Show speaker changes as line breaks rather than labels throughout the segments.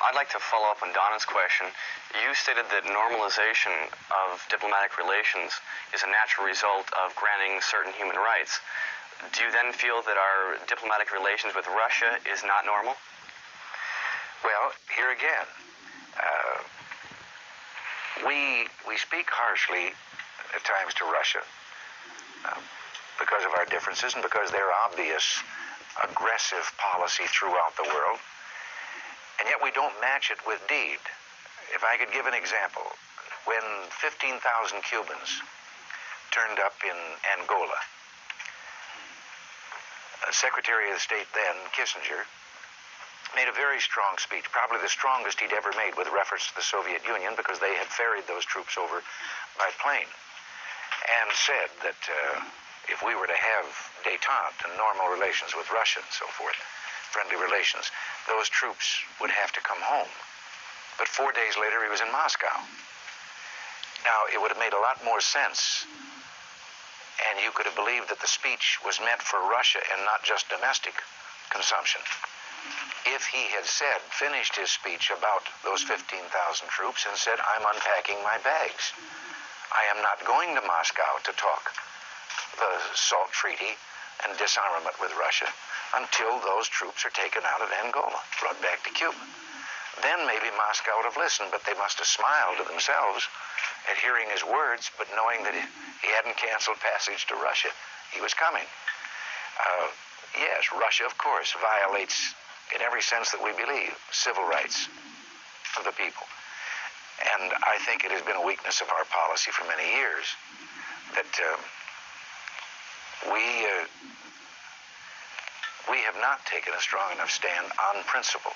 I'd like to follow up on Donna's question. You stated that normalization of diplomatic relations is a natural result of granting certain human rights. Do you then feel that our diplomatic relations with Russia is not normal?
Well, here again, we speak harshly at times to Russia because of our differences and because their obvious aggressive policy throughout the world. And yet we don't match it with deed. If I could give an example, when 15,000 Cubans turned up in Angola, Secretary of State then, Kissinger, made a very strong speech, probably the strongest he'd ever made with reference to the Soviet Union, because they had ferried those troops over by plane, and said that if we were to have détente and normal relations with Russia and so forth, friendly relations, those troops would have to come home. But 4 days later, he was in Moscow. Now, it would have made a lot more sense, and you could have believed that the speech was meant for Russia and not just domestic consumption, if he had said, finished his speech about those 15,000 troops and said, I'm unpacking my bags. I am not going to Moscow to talk the SALT Treaty and disarmament with Russia until those troops are taken out of Angola, brought back to Cuba. Then maybe Moscow would have listened, but they must have smiled to themselves at hearing his words, but knowing that he hadn't canceled passage to Russia. He was coming. Yes, Russia, of course, violates, in every sense that we believe, civil rights of the people. And I think it has been a weakness of our policy for many years that we have not taken a strong enough stand on principle.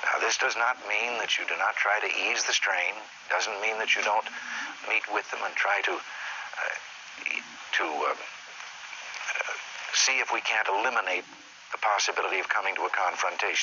Now, this does not mean that you do not try to ease the strain, doesn't mean that you don't meet with them and try to see if we can't eliminate the possibility of coming to a confrontation.